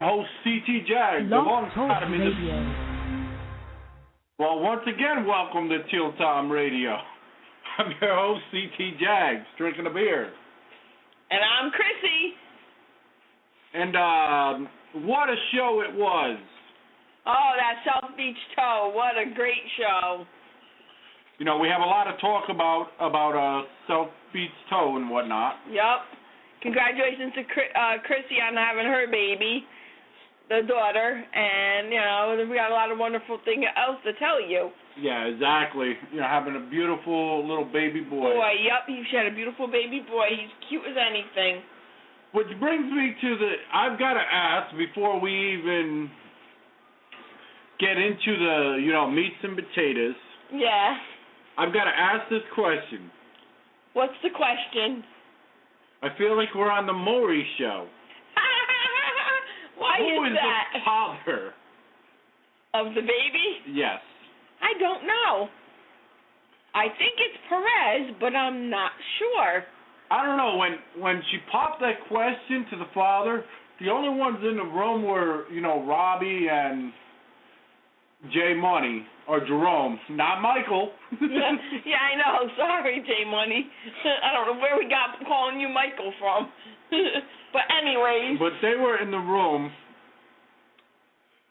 Host CT Jags, alongside of me. Well, once again, welcome to Teal Time Radio. I'm your host CT Jags, drinking a beer. And I'm Chrissy. And what a show it was. Oh, that South Beach Toe, what a great show. You know, we have a lot of talk about South Beach Toe and whatnot. Yep. Congratulations to Chrissy on having her baby, the daughter, and, you know, we got a lot of wonderful things else to tell you. Yeah, exactly. You know, having a beautiful little baby boy. Yep, she had a beautiful baby boy. He's cute as anything. Which brings me to I've got to ask, before we even get into the, meats and potatoes. Yeah. I've got to ask this question. What's the question? I feel like we're on the Maury show. Why Who is that? the father of the baby? Yes. I don't know. I think it's Perez, but I'm not sure. I don't know. When she popped that question to the father, the only ones in the room were, Robbie and J Money, or Jerome, not Michael. Yeah, I know. Sorry, J Money. I don't know where we got calling you Michael from. But anyways. But they were in the room.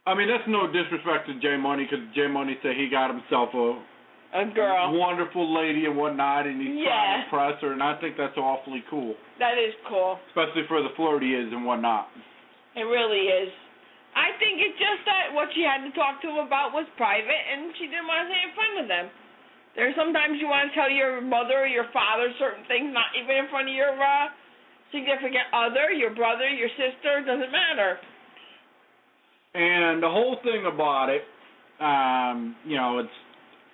I mean, that's no disrespect to J Money, because J Money said he got himself a girl, wonderful lady and whatnot, and he's trying to impress her, and I think that's awfully cool. That is cool. Especially for the flirty is and whatnot. It really is. I think it's just that what she had to talk to him about was private, and she didn't want to say it in front of them. There's sometimes you want to tell your mother or your father certain things, not even in front of your significant other, your brother, your sister, doesn't matter. And the whole thing about it, it's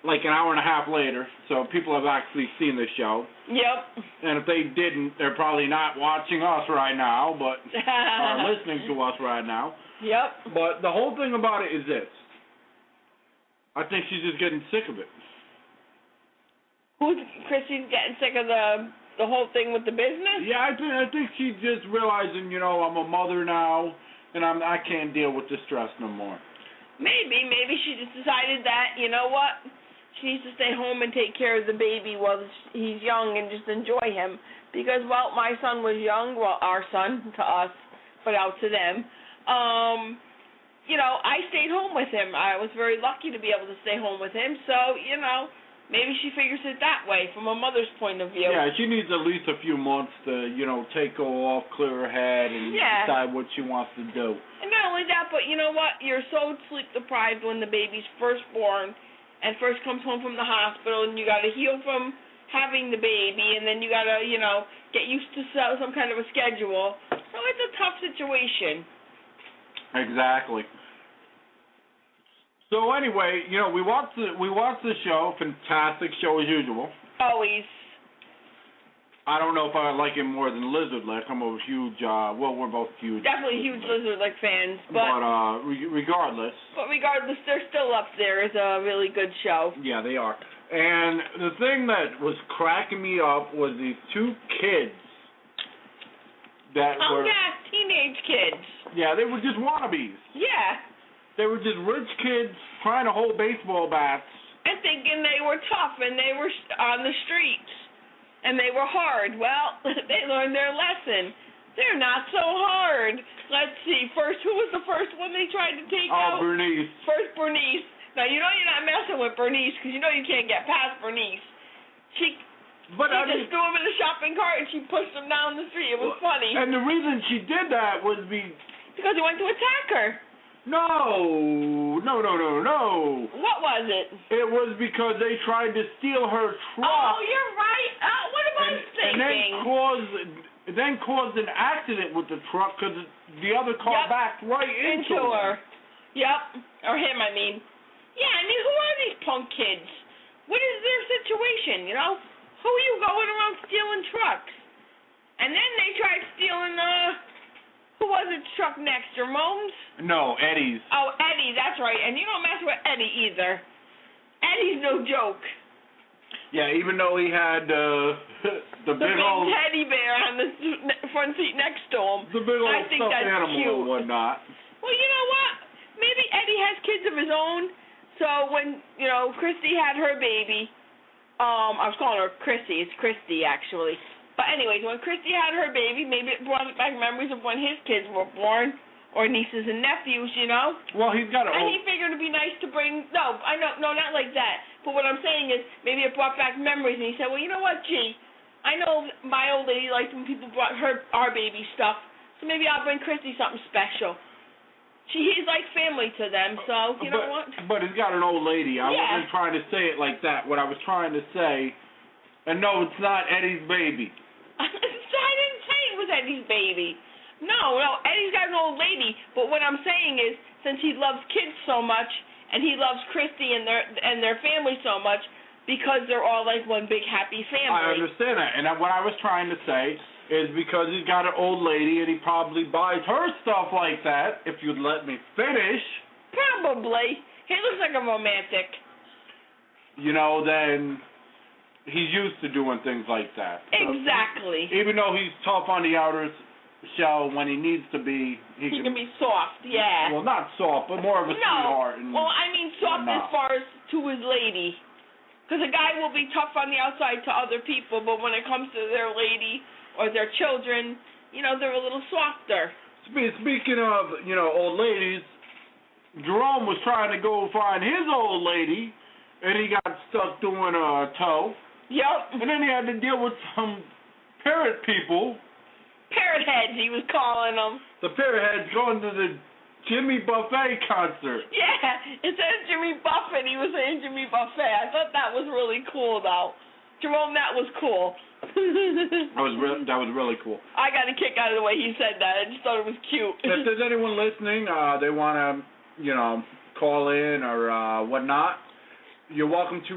like an hour and a half later, so people have actually seen the show. Yep. And if they didn't, they're probably not watching us right now, but are listening to us right now. Yep. But the whole thing about it is this. I think she's just getting sick of it. Chrissy's getting sick of the whole thing with the business? Yeah, I think she's just realizing, I'm a mother now, and I can't deal with the stress no more. Maybe she just decided that, you know what? She needs to stay home and take care of the baby while he's young and just enjoy him. Because, my son was young, our son to us, but out to them. I stayed home with him. I was very lucky to be able to stay home with him. So, maybe she figures it that way from a mother's point of view. Yeah, she needs at least a few months to, take off, clear her head, and decide what she wants to do. And not only that, but you know what? You're so sleep deprived when the baby's first born and first comes home from the hospital, and you got to heal from having the baby, and then you got to, get used to some kind of a schedule. So it's a tough situation. Exactly. So anyway, we watched the show. Fantastic show as usual. Always. I don't know if I like it more than Lizard Lick. I'm a huge. We're both huge. Definitely huge Lizard Lick fans. But regardless. But regardless, they're still up there. It's a really good show. Yeah, they are. And the thing that was cracking me up was these two kids that were. Teenage kids. Yeah, they were just wannabes. Yeah. They were just rich kids trying to hold baseball bats. And thinking they were tough and they were on the streets. And they were hard. Well, they learned their lesson. They're not so hard. Let's see. Who was the first one they tried to take out? Bernice. First, Bernice. Now, you're not messing with Bernice because you can't get past Bernice. She just threw him in the shopping cart and she pushed him down the street. It was funny. And the reason she did that was because he went to attack her. No. What was it? It was because they tried to steal her truck. Oh, you're right. What am I thinking? And then caused an accident with the truck because the other car backed right into her. Yep. Or him, I mean. Yeah, I mean, who are these punk kids? What is their situation, Who are you going around stealing trucks? And then they tried stealing, who was it truck next? Jerome's? No, Eddie's. Oh, Eddie, that's right. And you don't mess with Eddie either. Eddie's no joke. Yeah, even though he had the big old teddy bear on the front seat next to him. The big old stuffed animal cute. and whatnot. Well, you know what? Maybe Eddie has kids of his own. So when, Christy had her baby, I was calling her Chrissy. It's Christy, actually. But anyways, when Christy had her baby, maybe it brought back memories of when his kids were born, or nieces and nephews, Well, he's got And he figured it'd be nice to bring, no, not like that. But what I'm saying is, maybe it brought back memories, and he said, well, you know what, gee, I know my old lady liked when people brought our baby stuff, so maybe I'll bring Christy something special. He's like family to them, so you know what? But he's got an old lady. I wasn't trying to say it like that. What I was trying to say, and no, it's not Eddie's baby. I didn't say it was Eddie's baby. No, Eddie's got an old lady. But what I'm saying is, since he loves kids so much, and he loves Christy and their family so much, because they're all like one big happy family. I understand that, and what I was trying to say is because he's got an old lady and he probably buys her stuff like that, if you'd let me finish. Probably. He looks like a romantic. Then he's used to doing things like that. Exactly. So, even though he's tough on the outer shell, when he needs to be, he can be soft, yeah. Well, not soft, but more of a sweetheart. Well, I mean soft as far as to his lady. Because a guy will be tough on the outside to other people, but when it comes to their lady or their children, they're a little softer. Speaking of, old ladies, Jerome was trying to go find his old lady, and he got stuck doing a tow. Yep. And then he had to deal with some parrot people. Parrot heads, he was calling them. The parrot heads going to the Jimmy Buffett concert. Yeah, it says Jimmy Buffett. He was saying Jimmy Buffett. I thought that was really cool, though. Jerome, that was cool. That was really cool. I got a kick out of the way he said that. I just thought it was cute. If there's anyone listening, they want to, call in or whatnot, you're welcome to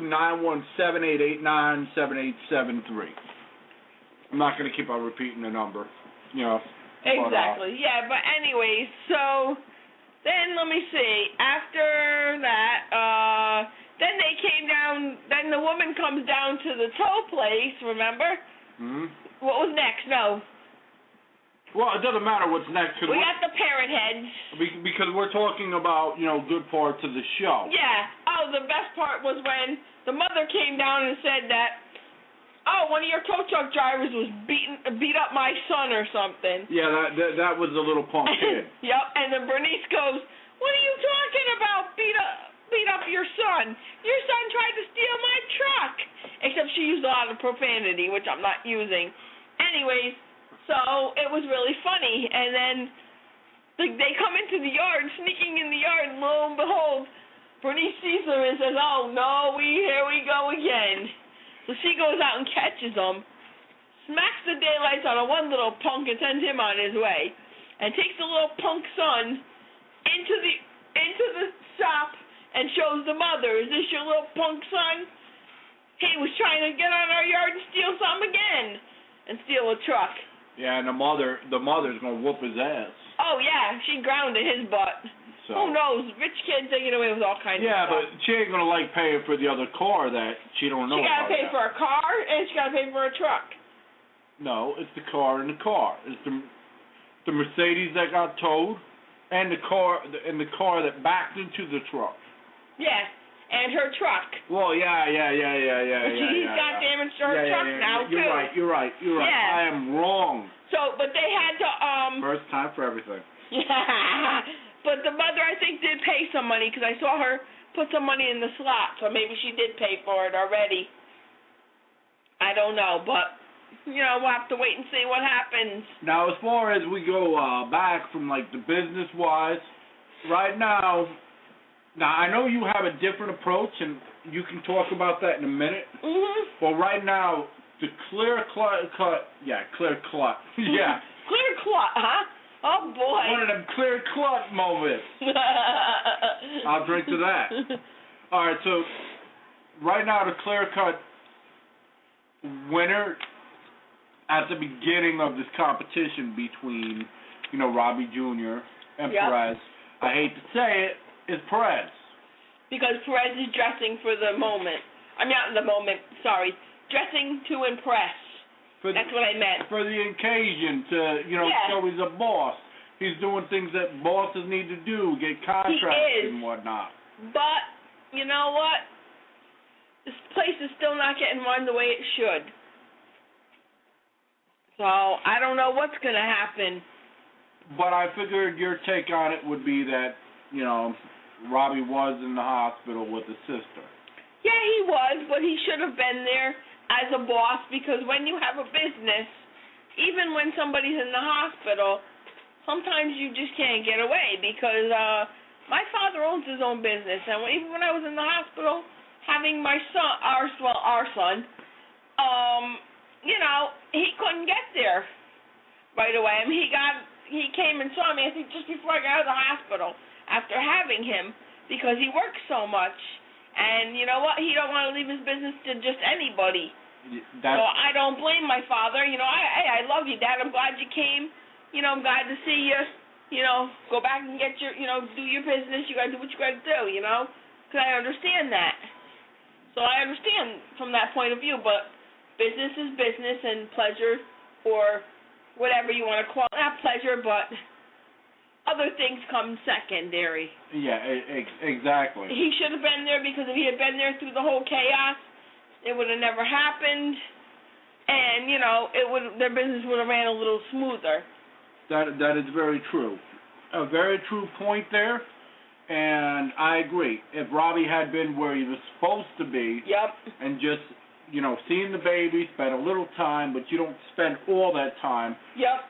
917-889-7873. I'm not going to keep on repeating the number, Exactly. Yeah, but anyways, so then let me see. After that, then they came down. Then the woman comes down to the tow place. Remember? Hmm. What was next? No. Well, it doesn't matter what's next. We got the parrot heads. Because we're talking about good parts of the show. Yeah. Oh, the best part was when the mother came down and said that, one of your tow truck drivers was beat up my son or something. Yeah, that was the little punk kid. Yep. And then Bernice goes, "What are you talking about? Beat up your son? Your son tried to steal my truck." Except she used a lot of profanity, which I'm not using. Anyways, so it was really funny. And then they come into the yard, sneaking in the yard, and lo and behold, Bernice sees them and says, "Oh no, here we go again." So she goes out and catches him, smacks the daylights out of one little punk and sends him on his way, and takes the little punk son into the shop and shows the mother, "Is this your little punk son? He was trying to get on our yard and steal something again, and steal a truck." Yeah, and the mother's gonna whoop his ass. Oh yeah, she grounded his butt. So. Who knows? Rich kids, they get away with all kinds of stuff. Yeah, but she ain't gonna like paying for the other car that she don't know. She gotta pay for a car and she gotta pay for a truck. No, it's the car and the car. It's the Mercedes that got towed, and the car that backed into the truck. Yeah, and her truck. Well, yeah. She's got damage to her truck now too. You're right. Yeah. I am wrong. So, but they had to First time for everything. Yeah. But the mother, I think, did pay some money because I saw her put some money in the slot, so maybe she did pay for it already. I don't know, but, we'll have to wait and see what happens. Now, as far as we go back from, the business-wise, right now, I know you have a different approach, and you can talk about that in a minute. Mm-hmm. But right now, the clear cut, yeah. Clear clut, huh? Oh, boy. One of them clear clut moments. I'll drink to that. All right, so right now the clear cut winner at the beginning of this competition between, Robbie Jr. and Perez, I hate to say it, is Perez. Because Perez is dressing for the moment. I mean, not the moment, sorry. Dressing to impress. That's what I meant. For the occasion to, show he's a boss. He's doing things that bosses need to do, get contracts and whatnot. But, you know what? This place is still not getting run the way it should. So, I don't know what's going to happen. But I figured your take on it would be that, Robbie was in the hospital with his sister. Yeah, he was, but he should have been there as a boss, because when you have a business, even when somebody's in the hospital, sometimes you just can't get away, because my father owns his own business, and even when I was in the hospital, having my son, our son, he couldn't get there right away. I mean, he came and saw me, I think, just before I got out of the hospital, after having him, because he works so much. And you know what? He don't want to leave his business to just anybody. So I don't blame my father. I love you, Dad. I'm glad you came. I'm glad to see you. Go back and get your, do your business. You got to do what you got to do, because I understand that. So I understand from that point of view. But business is business, and pleasure, or whatever you want to call it. Not pleasure, but other things come secondary. Yeah, exactly. He should have been there, because if he had been there through the whole chaos, it would have never happened, and their business would have ran a little smoother. That is very true. A very true point there, and I agree. If Robbie had been where he was supposed to be, and just seeing the baby, spend a little time, but you don't spend all that time.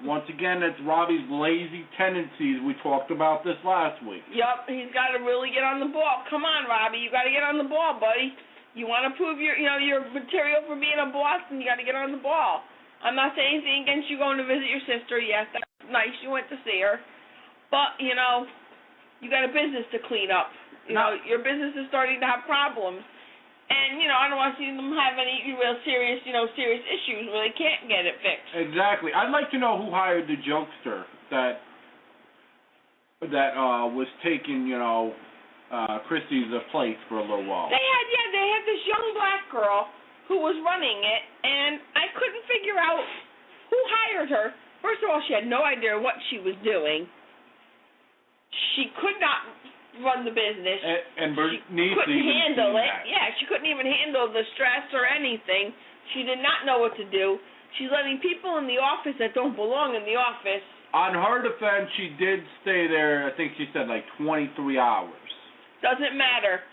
Once again, it's Robbie's lazy tendencies. We talked about this last week. He's got to really get on the ball. Come on, Robbie, you got to get on the ball, buddy. You want to prove your material for being a boss, and you got to get on the ball. I'm not saying anything against you going to visit your sister. Yes, that's nice. You went to see her, but you got a business to clean up. Your business is starting to have problems. And, I don't want to see them have any real serious issues where they can't get it fixed. Exactly. I'd like to know who hired the jokester that was taking, Christy's place for a little while. They had this young black girl who was running it, and I couldn't figure out who hired her. First of all, she had no idea what she was doing. She could not run the business. And she couldn't handle it. Yeah, she couldn't even handle the stress or anything. She did not know what to do. She's letting people in the office that don't belong in the office. On her defense, she did stay there, I think she said, 23 hours. Doesn't matter.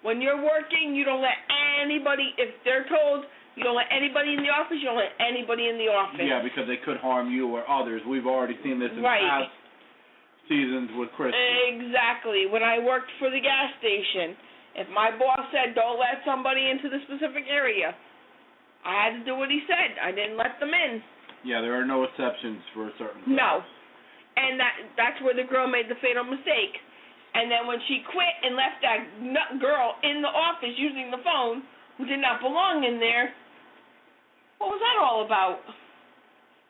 When you're working, you don't let anybody, if they're told, you don't let anybody in the office, you don't let anybody in the office. Yeah, because they could harm you or others. We've already seen this in past seasons with Christy. Exactly. When I worked for the gas station, if my boss said don't let somebody into the specific area, I had to do what he said. I didn't let them in. Yeah, there are no exceptions for a certain thing. No. And that's where the girl made the fatal mistake. And then when she quit and left that girl in the office using the phone, who did not belong in there, what was that all about?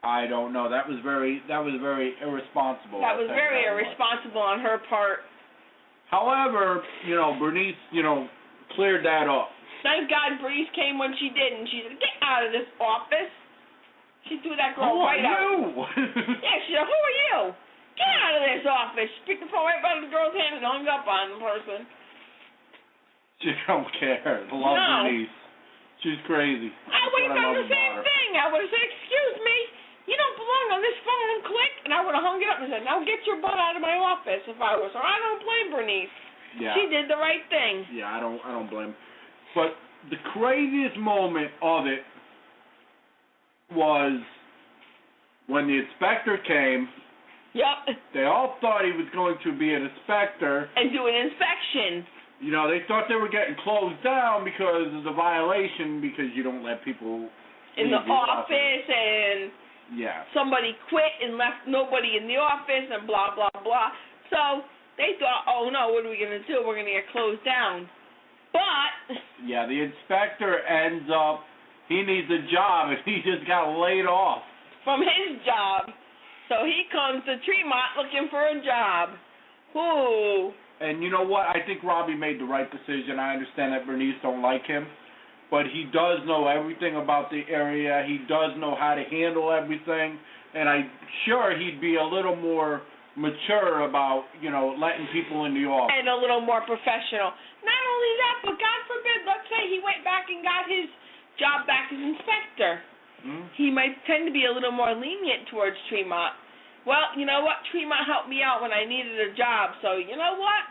I don't know. That was very irresponsible. That was very irresponsible on her part. However, Bernice, cleared that up. Thank God Bernice came when she did, and she said, "Get out of this office." She threw that girl right out. Who are you? Yeah, she said, "Who are you? Get out of this office." She picked the phone right out of the girl's hand and hung up on the person. She don't care. Love Bernice. She's crazy. I would have done the same thing. I would have said, "Excuse me, you don't belong on this phone," click, and I would have hung it up and said, "Now get your butt out of my office." If I was her, I don't blame Bernice. Yeah. She did the right thing. Yeah, I don't blame. But the craziest moment of it was when the inspector came. Yep. They all thought he was going to be an inspector and do an inspection. They thought they were getting closed down because of the violation, because you don't let people in the office, and somebody quit and left nobody in the office, and blah, blah, blah. So they thought, oh no, what are we going to do? We're going to get closed down. But yeah, the inspector ends up, he needs a job, and he just got laid off from his job. So he comes to Tremont looking for a job. Ooh. And you know what? I think Robbie made the right decision. I understand that Bernice don't like him, but he does know everything about the area. He does know how to handle everything, and I'm sure he'd be a little more mature about, letting people in the office. And a little more professional. Not only that, but God forbid, let's say he went back and got his job back as inspector. He might tend to be a little more lenient towards Tremont. Well, you know what? Tremont helped me out when I needed a job, so you know what?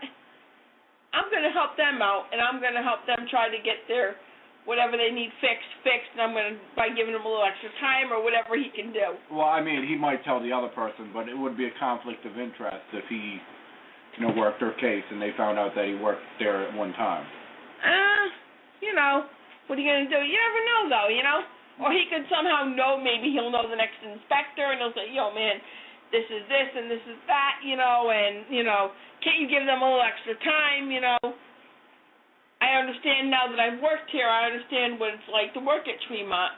I'm going to help them out, and I'm going to help them try to get their whatever they need fixed, and I'm going to, by giving them a little extra time or whatever he can do. Well, I mean, he might tell the other person, but it would be a conflict of interest if he, worked their case and they found out that he worked there at one time. What are you going to do? You never know, though, Or he could somehow know, maybe he'll know the next inspector, and he'll say, yo, man, this is this and this is that, and, can't you give them a little extra time, I understand now that I've worked here, I understand what it's like to work at Tremont.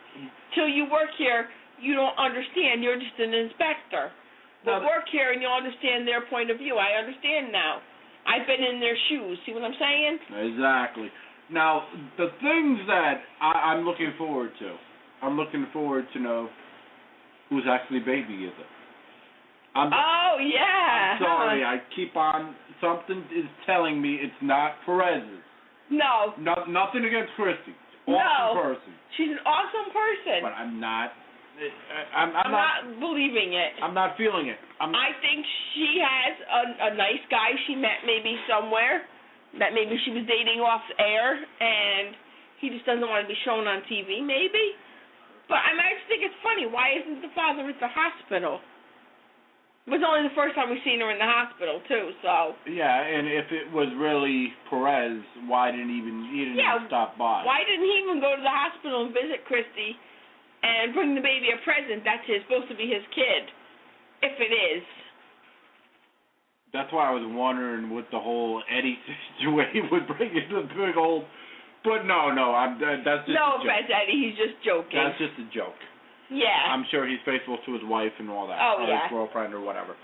Till you work here, you don't understand, you're just an inspector. But work here and you'll understand their point of view. I understand now. I've been in their shoes, see what I'm saying? Exactly. Now, the things that I'm looking forward to, to know whose actually baby is it. Oh, yeah. I'm sorry, I keep on, something is telling me it's not Perez's. No. Nothing against Christy. Awesome person. She's an awesome person. But I'm not believing it. I'm not feeling it. I think she has a nice guy she met maybe somewhere, that maybe she was dating off air, and he just doesn't want to be shown on TV, maybe. But I just think it's funny. Why isn't the father at the hospital? It was only the first time we've seen her in the hospital, too, so. Yeah, and if it was really Perez, why didn't he even stop by? Why didn't he even go to the hospital and visit Christy and bring the baby a present? That's supposed to be his kid, if it is. That's why I was wondering what the whole Eddie situation would bring into the big old. But no, that's just a joke. No offense, Eddie, he's just joking. That's just a joke. Yeah. I'm sure he's faithful to his wife and all that. Oh, or yeah. his girlfriend or whatever.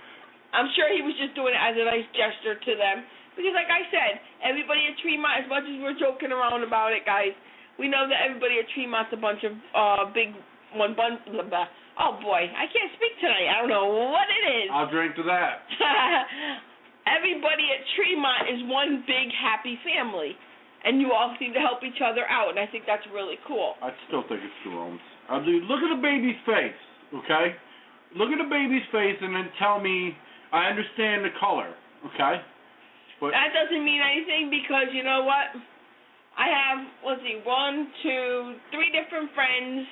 I'm sure he was just doing it as a nice gesture to them. Because like I said, everybody at Tremont, as much as we're joking around about it, guys, we know that everybody at Tremont's a bunch of oh boy, I can't speak tonight. I don't know what it is. I'll drink to that. Everybody at Tremont is one big happy family. And you all seem to help each other out, and I think that's really cool. I still think it's Jerome's. Look at the baby's face, okay? Look at the baby's face and then tell me I understand the color, okay? But that doesn't mean anything because you know what? I have, 1, 2, 3 different friends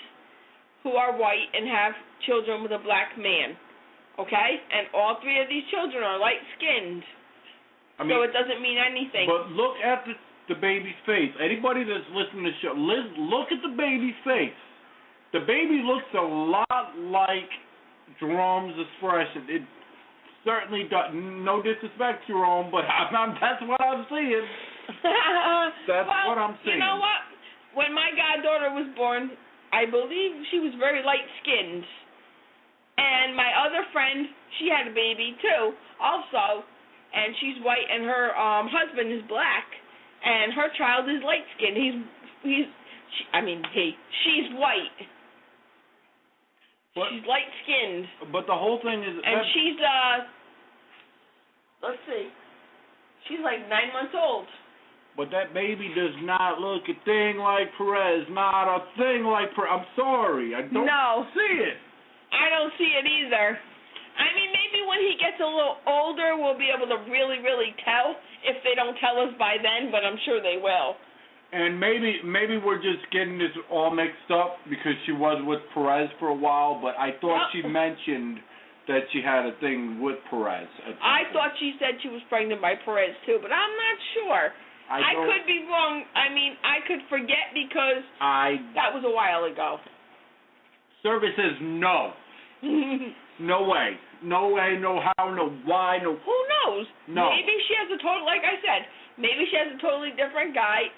who are white and have children with a black man, okay? And all 3 of these children are light-skinned, so it doesn't mean anything. But look at the baby's face. Anybody that's listening to the show, look at the baby's face. The baby looks a lot like Jerome's expression. It certainly does. No disrespect, Jerome, but that's what I'm seeing. That's what I'm seeing. You know what? When my goddaughter was born, I believe she was very light-skinned. And my other friend, she had a baby, too, also. And she's white, and her husband is black. And her child is light-skinned. She's white. But, she's light-skinned. But the whole thing is... And she's, let's see. She's like 9 months old. But that baby does not look a thing like Perez. Not a thing like Perez. I'm sorry. I don't see it. I don't see it either. I mean, maybe when he gets a little older, we'll be able to really, really tell if they don't tell us by then, but I'm sure they will. And maybe we're just getting this all mixed up because she was with Perez for a while, but I thought she mentioned that she had a thing with Perez. I thought she said she was pregnant by Perez, too, but I'm not sure. I could be wrong. I mean, I could forget because that was a while ago. Service says no. No way. No way, no how, no why, no... Who knows? No. Maybe she has like I said, maybe she has a totally different guy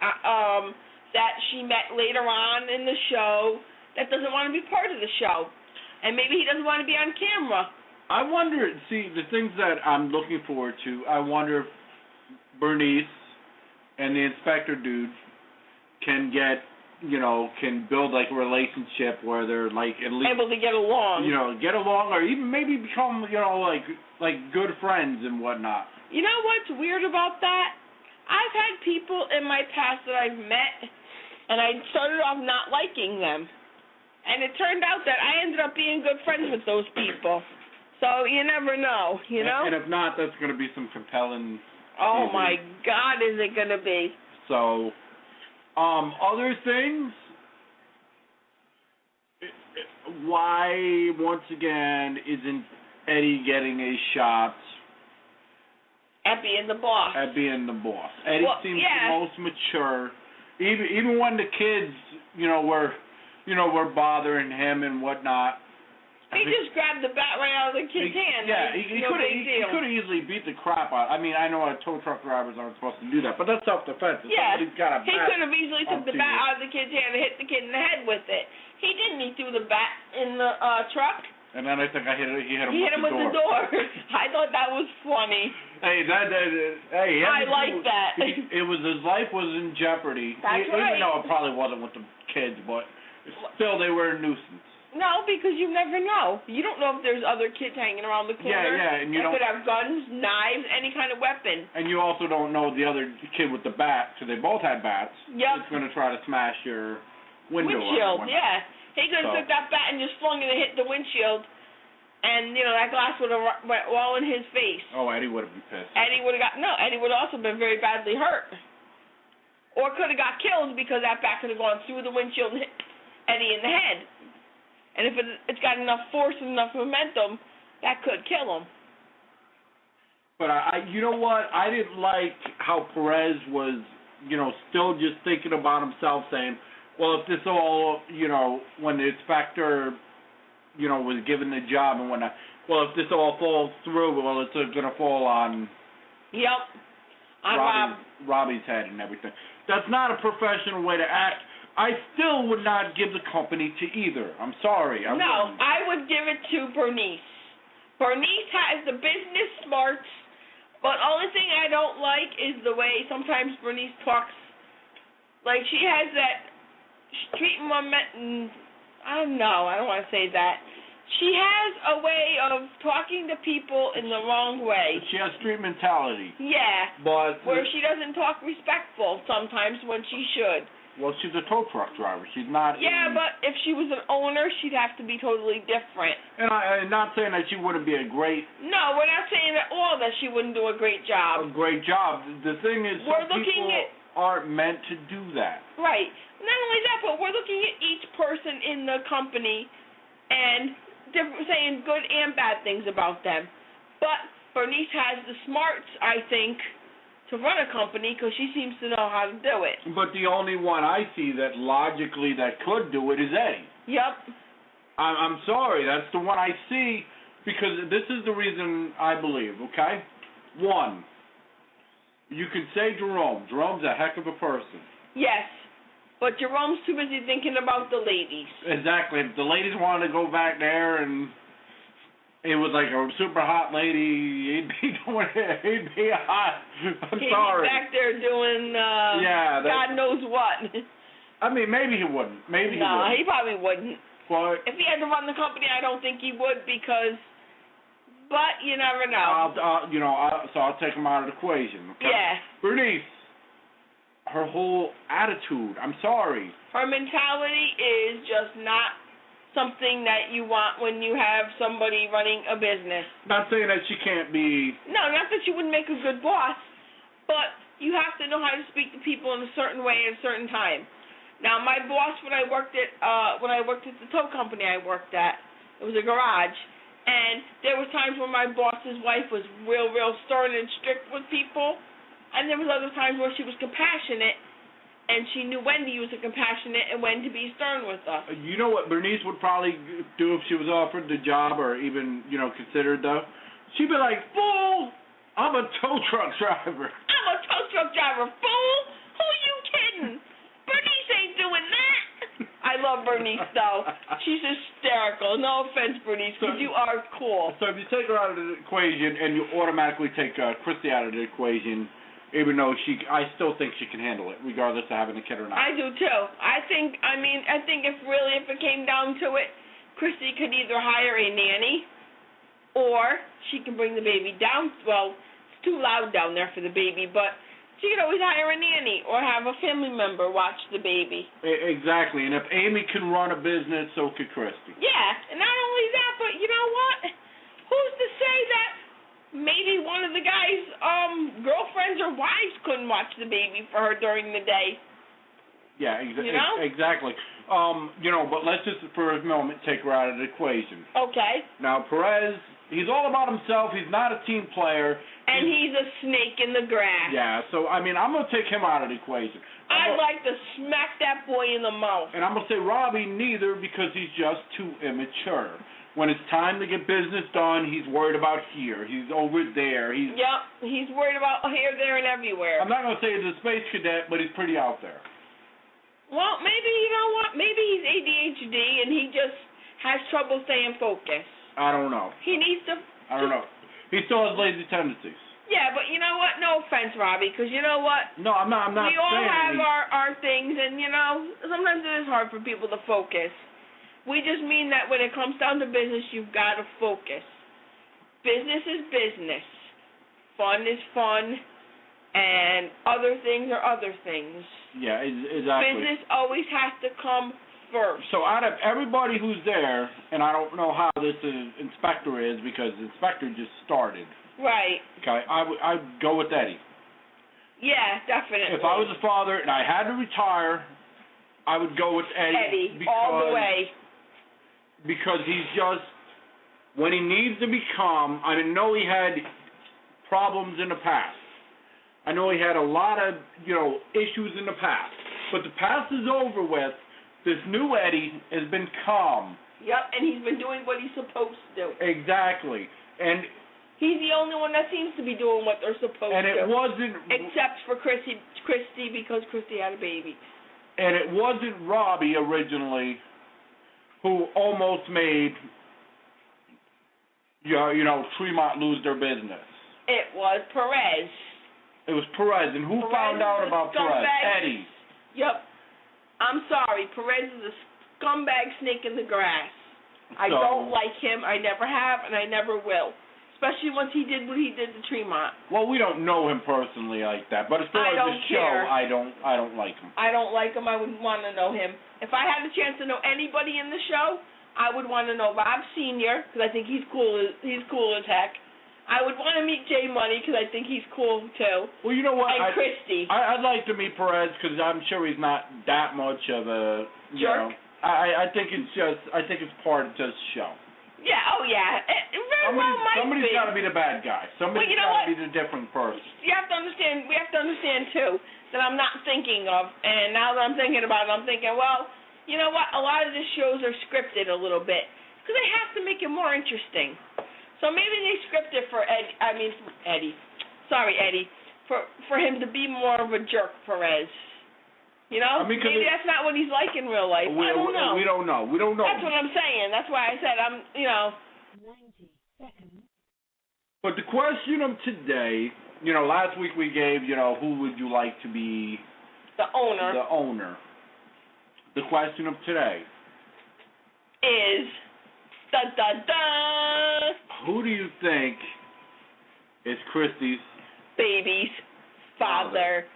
that she met later on in the show that doesn't want to be part of the show. And maybe he doesn't want to be on camera. I wonder, the things that I'm looking forward to, I wonder if Bernice and the inspector dude can get, can build like a relationship where they're like at least able to get along. Get along, or even maybe become like good friends and whatnot. You know what's weird about that? I've had people in my past that I've met, and I started off not liking them. And it turned out that I ended up being good friends with those people. So you never know, And if not, that's going to be some compelling Oh, TV. my God, is it going to be? So, other things, why, once again, isn't Eddie getting a shot At being the boss. Eddie seems the most mature. Even when the kids, were bothering him and whatnot. He just grabbed the bat right out of the kid's hand. Yeah, he could have easily beat the crap out. I mean, I know tow truck drivers aren't supposed to do that, but that's self-defense. Yeah, he could have easily took the bat out of the kid's hand and hit the kid in the head with it. He didn't. He threw the bat in the truck. And then I think he hit him with the door. I thought that was funny. Hey, I like that. It was his life was in jeopardy. That's right. Even though it probably wasn't with the kids, but still they were a nuisance. No, because you never know. You don't know if there's other kids hanging around the corner. Yeah, and you could have guns, knives, any kind of weapon. And you also don't know the other kid with the bat, because they both had bats. Yep. It's going to try to smash your windshield. Yeah. He could have took that bat and just flung it and hit the windshield, and that glass would have went all in his face. Oh, Eddie would have been pissed. Eddie would have also been very badly hurt, or could have got killed because that bat could have gone through the windshield and hit Eddie in the head. And if it's got enough force and enough momentum, that could kill him. But you know what? I didn't like how Perez was, still just thinking about himself, saying, well, if this all, when the inspector, was given the job and whatnot, well, if this all falls through, well, it's going to fall on Robbie's head and everything. That's not a professional way to act. I still would not give the company to either. I'm sorry. I would give it to Bernice. Bernice has the business smarts, but only thing I don't like is the way sometimes Bernice talks. Like, she has that street moment. I don't know. I don't want to say that. She has a way of talking to people in the wrong way. She has street mentality. Yeah. But where she doesn't talk respectful sometimes when she should. Well, she's a tow truck driver. She's not. Yeah, but if she was an owner, she'd have to be totally different. And I'm not saying that she wouldn't be a great. No, we're not saying at all that she wouldn't do a great job. A great job. The thing is, some people aren't meant to do that. Right. Not only that, but we're looking at each person in the company and saying good and bad things about them. But Bernice has the smarts, I think, to run a company because she seems to know how to do it. But the only one I see that logically that could do it is Eddie. Yep. I'm sorry, that's the one I see because this is the reason I believe, okay? One, you could say Jerome. Jerome's a heck of a person. Yes, but Jerome's too busy thinking about the ladies. Exactly. If the ladies wanted to go back there and it was like a super hot lady, he'd be hot. I'm sorry. He'd be back there doing God knows what. I mean, maybe he wouldn't. He wouldn't. No, he probably wouldn't. But if he had to run the company, I don't think he would but you never know. So I'll take him out of the equation. Okay? Yeah. Bernice, her whole attitude, I'm sorry. Her mentality is just not something that you want when you have somebody running a business. Not saying that she can't be. No, not that she wouldn't make a good boss, but you have to know how to speak to people in a certain way at a certain time. Now, my boss when I worked at the tow company I worked at, it was a garage, and there was times when my boss's wife was real stern and strict with people, and there was other times where she was compassionate. And she knew when to use a compassionate and when to be stern with us. You know what Bernice would probably do if she was offered the job or even, considered though? She'd be like, fool, I'm a tow truck driver. I'm a tow truck driver, fool. Who you kidding? Bernice ain't doing that. I love Bernice, though. She's hysterical. No offense, Bernice, because you are cool. So if you take her out of the equation and you automatically take Christy out of the equation, Even though I still think she can handle it, regardless of having a kid or not. I do too. I think if it came down to it, Christy could either hire a nanny, or she can bring the baby down. Well, it's too loud down there for the baby, but she could always hire a nanny or have a family member watch the baby. Exactly, and if Amy can run a business, so could Christy. Yeah, and not only that, but you know what? Who's to say that maybe one of the guys' girlfriends or wives couldn't watch the baby for her during the day? Yeah, exactly. But let's just for a moment take her out of the equation. Okay. Now Perez, he's all about himself. He's not a team player. And he's a snake in the grass. Yeah. So I'm gonna take him out of the equation. I'd like to smack that boy in the mouth. And I'm gonna say Robbie neither because he's just too immature. When it's time to get business done, he's worried about here. He's over there. Yep, he's worried about here, there, and everywhere. I'm not going to say he's a space cadet, but he's pretty out there. Well, maybe, you know what, maybe he's ADHD and he just has trouble staying focused. I don't know. He needs to... I don't know. He still has lazy tendencies. Yeah, but you know what? No offense, Robbie, because you know what? No, I'm not we all have our things, and, sometimes it is hard for people to focus. We just mean that when it comes down to business, you've got to focus. Business is business. Fun is fun. And other things are other things. Yeah, exactly. Business always has to come first. So out of everybody who's there, and I don't know how this inspector is because the inspector just started. Right. Okay, I'd go with Eddie. Yeah, definitely. If I was a father and I had to retire, I would go with Eddie. All the way. Because he's just, when he needs to become, I know he had problems in the past. I know he had a lot of, issues in the past. But the past is over with. This new Eddie has been calm. Yep, and he's been doing what he's supposed to do. Exactly. And he's the only one that seems to be doing what they're supposed to. And it wasn't... Except for Christy because Christy had a baby. And it wasn't Robbie originally who almost made, Tremont lose their business. It was Perez. It was Perez. And who found out about Perez? Eddie. Yep. I'm sorry. Perez is a scumbag snake in the grass. I don't like him. I never have, and I never will. Especially once he did what he did to Tremont. Well, we don't know him personally like that, but as far as the show, I don't like him. I don't like him. I wouldn't want to know him. If I had the chance to know anybody in the show, I would want to know Bob Sr., because I think he's cool. He's cool as heck. I would want to meet J Money because I think he's cool too. Well, you know what? And Christy. I'd like to meet Perez because I'm sure he's not that much of a jerk. I think it's part of just show. Yeah, oh yeah. Somebody's got to be the bad guy. Somebody's got to be the different person. You have to understand, we have to understand too, that I'm not thinking of, and now that I'm thinking about it, I'm thinking, well, you know what, a lot of these shows are scripted a little bit, because they have to make it more interesting. So maybe they script it for Eddie, for him to be more of a jerk, Perez. Maybe that's not what he's like in real life. I don't know. We don't know. That's what I'm saying. That's why I said 90 seconds. But the question of today, last week we gave, who would you like to be the owner. The owner. The question of today is, who do you think is Christy's baby's father?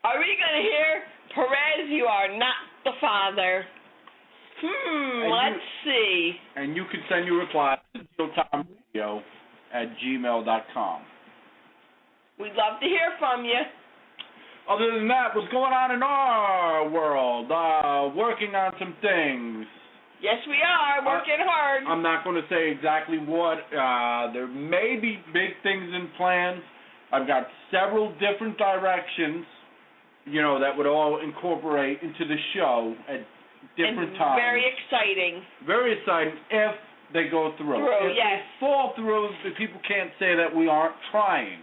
Are we going to hear, Perez, you are not the father? Let's see. And you can send your reply to TealTimeRadio@gmail.com. We'd love to hear from you. Other than that, what's going on in our world? Working on some things. Yes, we are. Working hard. I'm not going to say exactly what. There may be big things in plans. I've got several different directions, that would all incorporate into the show at different times. Very exciting. Very exciting if they go through. If they fall through, the people can't say that we aren't trying.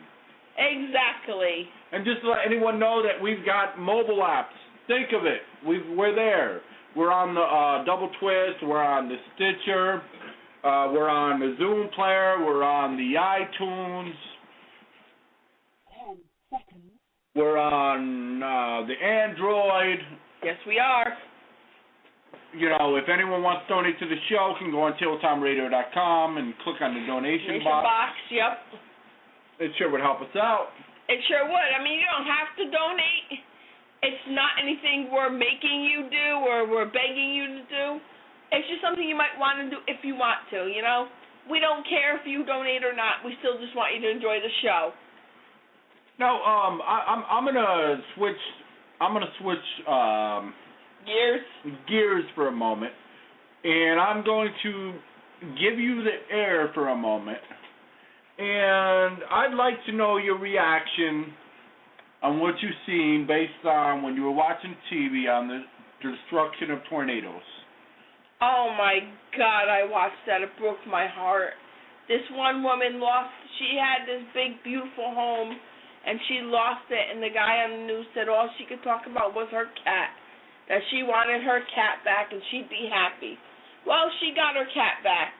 Exactly. And just to let anyone know that we've got mobile apps. Think of it. We're there. We're on the Double Twist. We're on the Stitcher. We're on the Zoom player. We're on the iTunes. seconds. We're on the Android. Yes, we are. You know, if anyone wants to donate to the show, can go on TillTimeRadio.com and click on the donation box. Yep. It sure would help us out. It sure would. I mean, you don't have to donate. It's not anything we're making you do or we're begging you to do. It's just something you might want to do if you want to, you know? We don't care if you donate or not. We still just want you to enjoy the show. No, I'm gonna switch. Gears for a moment, and I'm going to give you the air for a moment, and I'd like to know your reaction on what you've seen based on when you were watching TV on the destruction of tornadoes. Oh my God, I watched that. It broke my heart. This one woman she had this big, beautiful home, and she lost it, and the guy on the news said all she could talk about was her cat, that she wanted her cat back and she'd be happy. Well, she got her cat back.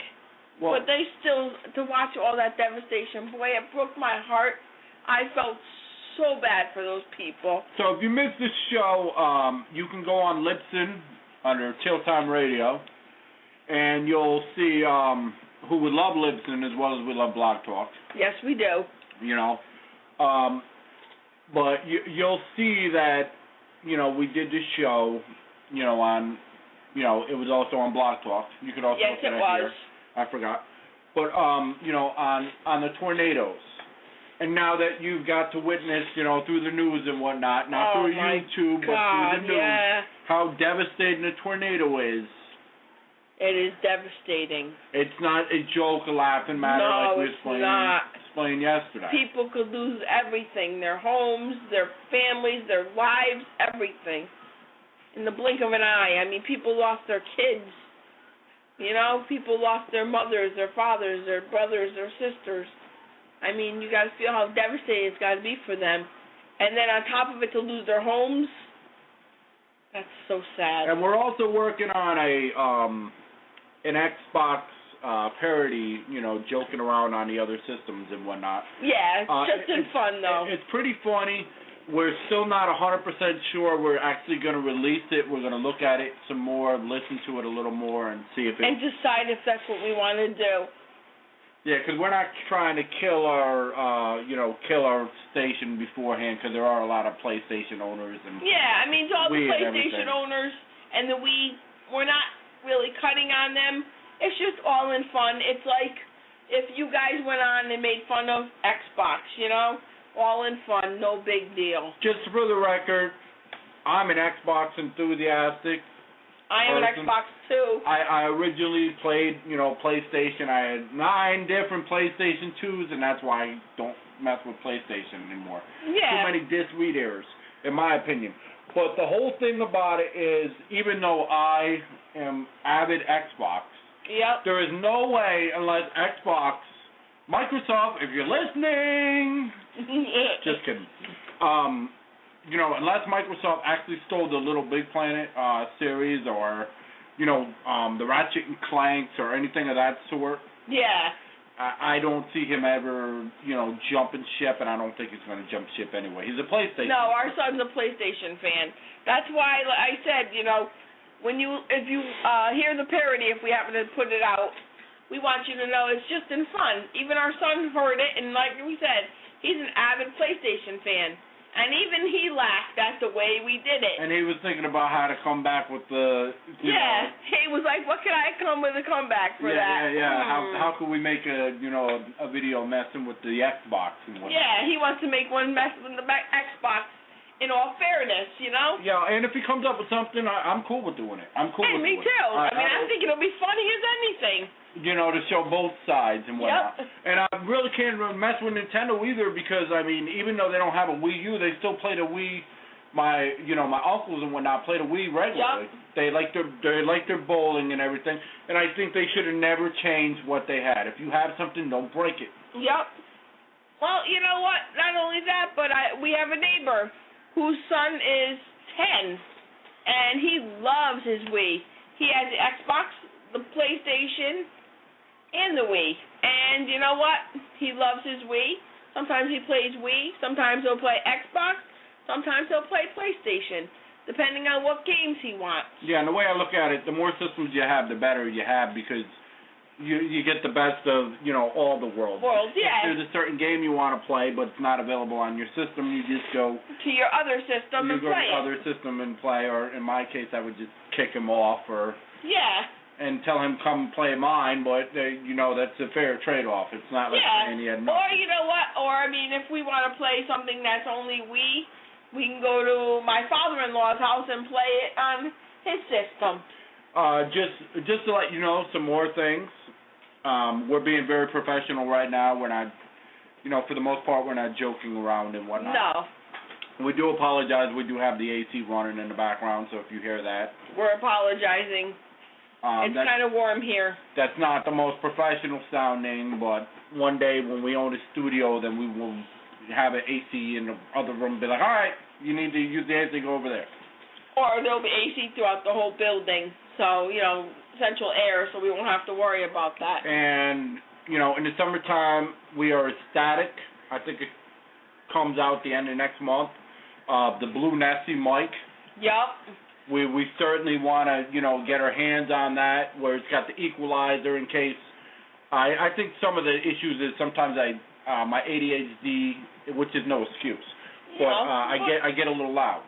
But they still, to watch all that devastation, boy, it broke my heart. I felt so bad for those people. So if you missed this show, you can go on Libsyn under Till Time Radio, and you'll see who would love Libsyn as well as we love Blog Talk. Yes, we do. You know, but you'll see that, you know, we did this show, you know, on, you know, it was also on Blog Talk. You could also look at it here. I forgot. But, you know, on the tornadoes. And now that you've got to witness, you know, through the news and whatnot, not through YouTube, but through the news, how devastating a tornado is. It is devastating. It's not a joke, a laughing matter like we explained yesterday. People could lose everything, their homes, their families, their lives, everything. In the blink of an eye. I mean, people lost their kids. You know, people lost their mothers, their fathers, their brothers, their sisters. I mean, you got to feel how devastating it's got to be for them. And then on top of it, to lose their homes, that's so sad. And we're also working on an Xbox parody, you know, joking around on the other systems and whatnot. Yeah, it's just in fun, though. It's pretty funny. We're still not 100% sure we're actually going to release it. We're going to look at it some more, listen to it a little more, and see if it... And decide if that's what we want to do. Yeah, because we're not trying to kill our, kill our station beforehand, because there are a lot of PlayStation owners and... Yeah, I mean, to all the PlayStation owners and the Wii, we're not really cutting on them. It's just all in fun. It's like if you guys went on and made fun of Xbox, you know? All in fun, no big deal. Just for the record, I'm an Xbox enthusiastic. I am an Xbox too. I originally played, you know, PlayStation. I had 9 different PlayStation 2s, and that's why I don't mess with PlayStation anymore. Yeah. Too many disc read errors, in my opinion. But the whole thing about it is, even though I am avid Xbox, there is no way unless Xbox, Microsoft, if you're listening, just kidding. You know, unless Microsoft actually stole the Little Big Planet series or, you know, the Ratchet and Clanks or anything of that sort. Yeah. I don't see him ever, you know, jumping ship, and I don't think he's going to jump ship anyway. He's a PlayStation. No, our son's a PlayStation fan. That's why I said, you know, if you hear the parody, if we happen to put it out, we want you to know it's just in fun. Even our son heard it, and like we said, he's an avid PlayStation fan. And even he laughed at the way we did it. And he was thinking about how to come back with the... Yeah, he was like, what can I come with a comeback for that? Yeah. How could we make a video messing with the Xbox and whatnot? Yeah, he wants to make one mess with the Xbox in all fairness, you know? Yeah, and if he comes up with something, I'm cool with doing it. I'm cool with me doing too. it. I think it'll be funny as anything. You know, to show both sides and whatnot. Yep. And I really can't mess with Nintendo either because, I mean, even though they don't have a Wii U, they still play the Wii. My uncles and whatnot play the Wii regularly. Yep. They like their bowling and everything. And I think they should have never changed what they had. If you have something, don't break it. Yep. Well, you know what? Not only that, but we have a neighbor whose son is 10, and he loves his Wii. He has the Xbox, the PlayStation, and the Wii. And you know what? He loves his Wii. Sometimes he plays Wii. Sometimes he'll play Xbox. Sometimes he'll play PlayStation, depending on what games he wants. Yeah, and the way I look at it, the more systems you have, the better you have, because you get the best of, all the worlds. Yeah. If there's a certain game you want to play, but it's not available on your system, you just go to your other system and play it. You go to the other system and play, or in my case, I would just kick him off, and tell him come play mine, but that's a fair trade-off. It's not like saying he had nothing. Or you know what? Or I mean, if we want to play something that's only Wii, we can go to my father-in-law's house and play it on his system. Just to let you know some more things. We're being very professional right now. We're not, for the most part, we're not joking around and whatnot. No. We do apologize. We do have the AC running in the background, so if you hear that, we're apologizing. It's kind of warm here. That's not the most professional sounding, but one day when we own a studio, then we will have an AC in the other room and be like, all right, you need to use the AC, go over there. Or there'll be AC throughout the whole building, so, central air, so we won't have to worry about that. And, in the summertime, we are ecstatic. I think it comes out the end of next month. The Blue Nessie mic. Yep. We certainly want to, get our hands on that, where it's got the equalizer in case. I think some of the issues is sometimes my ADHD, which is no excuse, but I get a little loud.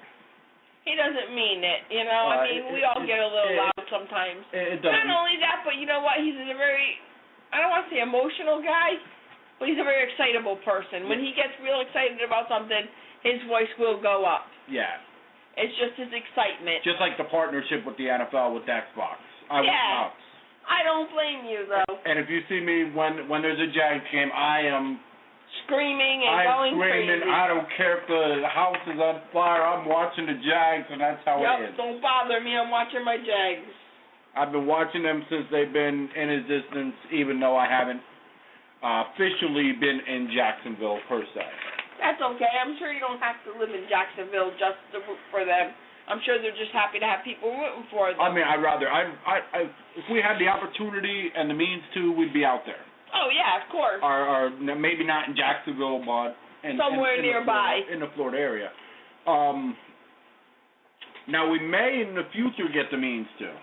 He doesn't mean it, I mean, we all get a little loud sometimes. It doesn't. Not only that, but you know what? He's a very, I don't want to say emotional guy, but he's a very excitable person. When he gets real excited about something, his voice will go up. Yeah. It's just his excitement. Just like the partnership with the NFL with Xbox. I was nuts. I don't blame you, though. And if you see me when there's a Jags game, I am screaming and going crazy. I don't care if the house is on fire. I'm watching the Jags, and that's how it is. Don't bother me. I'm watching my Jags. I've been watching them since they've been in existence, even though I haven't officially been in Jacksonville, per se. That's okay. I'm sure you don't have to live in Jacksonville just to root for them. I'm sure they're just happy to have people rooting for them. I mean, if we had the opportunity and the means to, we'd be out there. Oh, yeah, of course. Or maybe not in Jacksonville, but somewhere nearby. In the Florida area. Now, we may in the future get the means to.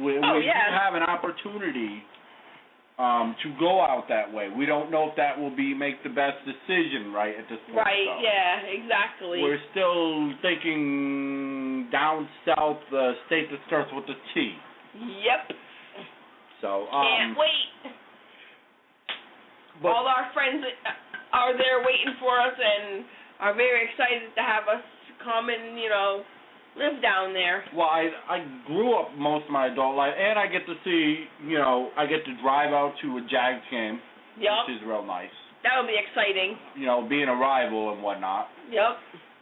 We do have an opportunity to go out that way. We don't know if that will make the best decision right at this point. Right, yeah, exactly. We're still thinking down south, the state that starts with a T. Yep. So, can't wait. All our friends are there waiting for us and are very excited to have us come and, live down there. Well, I grew up most of my adult life, and I get to see, I get to drive out to a Jags game, which is real nice. That'll be exciting. Being a rival and whatnot. Yep.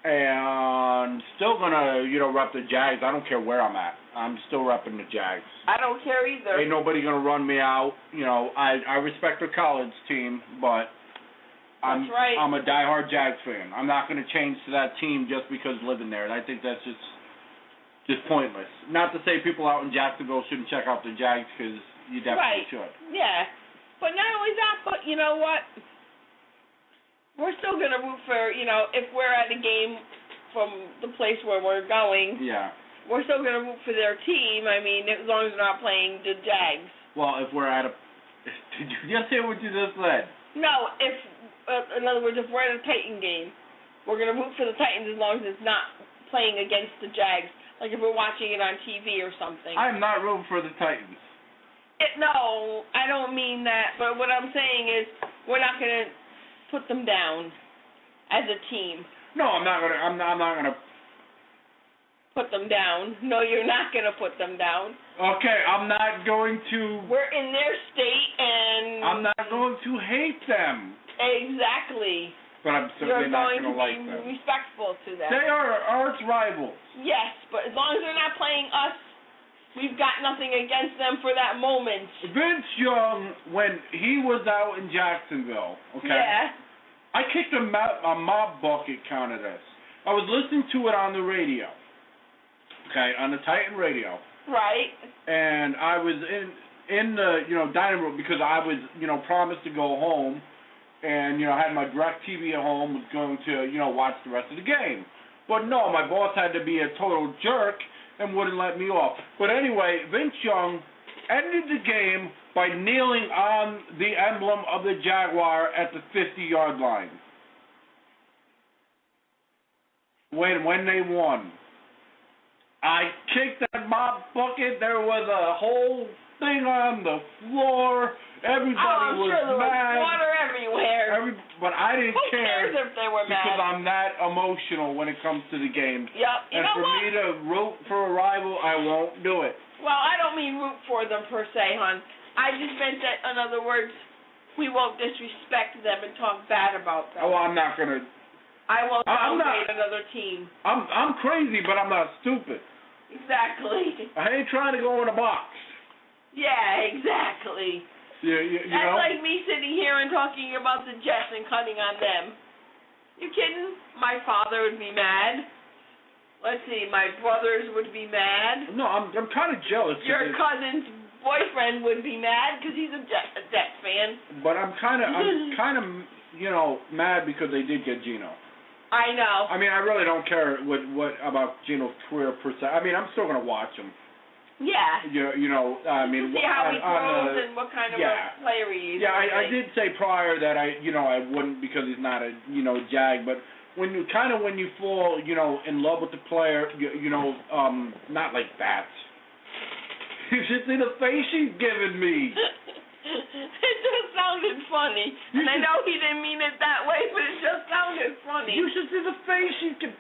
And still gonna, rep the Jags. I don't care where I'm at. I'm still repping the Jags. I don't care either. Ain't nobody gonna run me out. I respect the college team, but I'm a diehard Jags fan. I'm not gonna change to that team just because living there. And I think that's just pointless. Not to say people out in Jacksonville shouldn't check out the Jags, because you definitely should. Yeah. But not only that, but you know what? We're still going to root for, if we're at a game from the place where we're going, we're still going to root for their team. I mean, as long as they're not playing the Jags. Well, if we're at did you just hear what you just said? No, in other words, if we're at a Titan game, we're going to root for the Titans as long as it's not playing against the Jags. Like if we're watching it on TV or something. I'm not rooting for the Titans. No, I don't mean that. But what I'm saying is we're not going to put them down as a team. No, I'm not gonna put them down. No, you're not gonna put them down. Okay, I'm not going to. We're in their state, and I'm not going to hate them. Exactly. But I'm certainly not going to like them. You're going to be respectful to them. They are arch rivals. Yes, but as long as they're not playing us, we've got nothing against them for that moment. Vince Young, when he was out in Jacksonville, I kicked a mob bucket count of this. I was listening to it on the radio, on the Titan radio. Right. And I was in the, dining room because I was, promised to go home and, you know, had my DirecTV at home, was going to, you know, watch the rest of the game. But no, my boss had to be a total jerk and wouldn't let me off. But anyway, Vince Young ended the game by kneeling on the emblem of the Jaguar at the 50-yard line. When they won. I kicked that mop bucket. There was a whole thing on the floor. Everybody was sure there mad. was water everywhere. But I didn't Who care cares if they were mad? because I'm that emotional when it comes to the game. Yep. You and know for what? me to root for a rival, I won't do it. Well, I don't mean root for them per se, hon. I just meant that, in other words, we won't disrespect them and talk bad about them. Oh, I'm not gonna. I won't I'm downgrade not- another team. I'm crazy, but I'm not stupid. Exactly. I ain't trying to go in a box. Yeah, exactly. You That's know. like me sitting here and talking about the Jets and cutting on them. You kidding? My father would be mad. Let's see, my brothers would be mad. No, I'm kind of jealous. Your cousin's boyfriend would be mad because he's a Jets fan. But I'm kind of you know, mad because they did get Geno. I know. I mean, I really don't care what about Geno's career per se. I mean, I'm still gonna watch him. Yeah. You know, I mean, See how he throws the, and what kind of yeah. a player he is. Yeah, I did say prior that I wouldn't because he's not a Jag, but when you fall in love with the player, not like that. You should see the face she's giving me. It just sounded funny, and I know he didn't mean it that way, but it just sounded funny. You should see the face she's giving.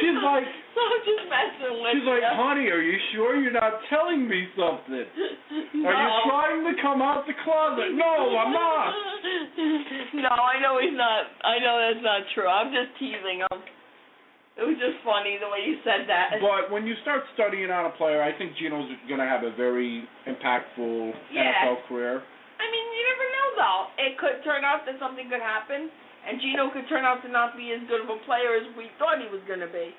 She's like, so I'm just messing with she's like, you. honey, are you sure you're not telling me something? No. Are you trying to come out the closet? No, I'm not. No, I know he's not. I know that's not true. I'm just teasing him. It was just funny the way you said that. But when you start studying on a player, I think Geno's going to have a very impactful NFL career. I mean, you never know, though. It could turn out that something could happen, and Geno could turn out to not be as good of a player as we thought he was going to be.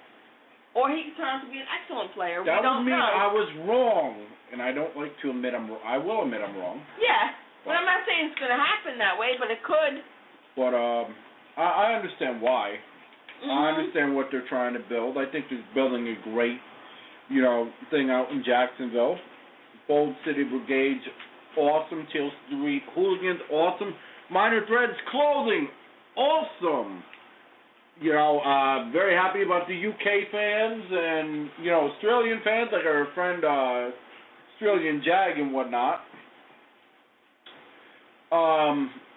Or he could turn out to be an excellent player. That we don't would mean know. I was wrong, and I don't like to admit I'm wrong. I will admit I'm wrong. Yeah, but I'm not saying it's going to happen that way, but it could. But I understand why. Mm-hmm. I understand what they're trying to build. I think they're building a great, thing out in Jacksonville. Bold City Brigades, awesome. Teal Street Hooligans, awesome. Minor Threads Clothing, awesome. Very happy about the UK fans and, Australian fans, like our friend Australian Jag and whatnot.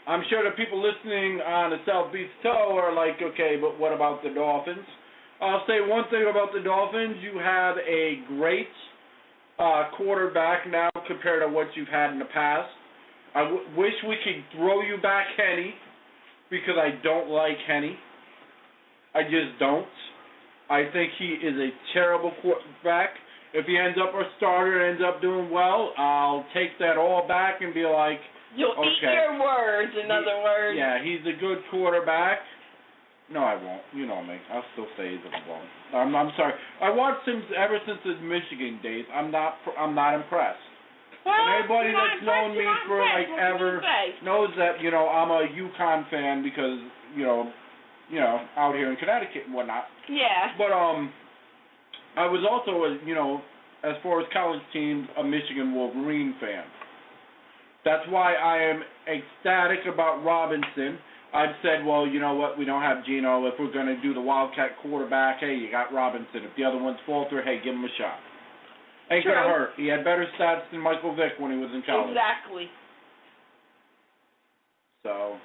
I'm sure the people listening on the South Beach Toe are like, okay, but what about the Dolphins? I'll say one thing about the Dolphins. You have a great quarterback now compared to what you've had in the past. I wish we could throw you back Henny because I don't like Henny. I just don't. I think he is a terrible quarterback. If he ends up a starter and ends up doing well, I'll take that all back and be like, you'll eat your words, in other words. Yeah, he's a good quarterback. No, I won't. You know me. I'll still say he's a bum. I'm sorry. I watched him ever since his Michigan days. I'm not impressed. Well, and anybody that's known me for like ever knows that I'm a UConn fan because out here in Connecticut and whatnot. Yeah. But I was also as far as college teams, a Michigan Wolverine fan. That's why I am ecstatic about Robinson. I've said, well, you know what, we don't have Geno. If we're going to do the Wildcat quarterback, hey, you got Robinson. If the other ones falter, hey, give him a shot. Ain't going to hurt. He had better stats than Michael Vick when he was in college. Exactly. So,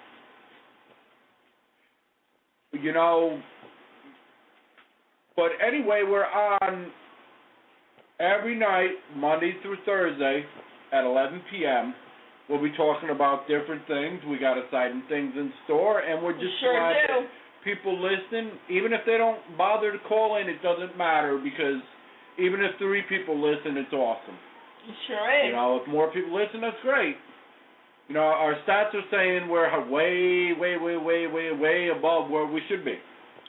but anyway, we're on every night, Monday through Thursday at 11 p.m., we'll be talking about different things. We got exciting things in store, and we're just glad that people listen. Even if they don't bother to call in, it doesn't matter because even if 3 people listen, it's awesome. It sure is. If more people listen, that's great. Our stats are saying we're way, way, way, way, way, way above where we should be.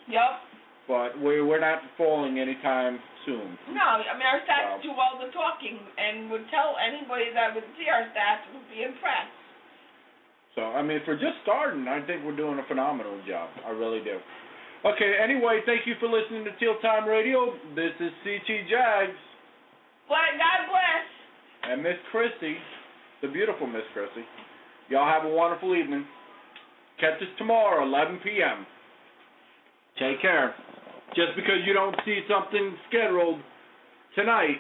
Yep. But we're not falling anytime soon. No, I mean, our stats do all the talking and would tell anybody that would see our stats would be impressed. So, I mean, for just starting, I think we're doing a phenomenal job. I really do. Okay, anyway, thank you for listening to Teal Time Radio. This is CT Jags. God bless. And Miss Chrissy, the beautiful Miss Chrissy. Y'all have a wonderful evening. Catch us tomorrow, 11 p.m. Take care. Just because you don't see something scheduled tonight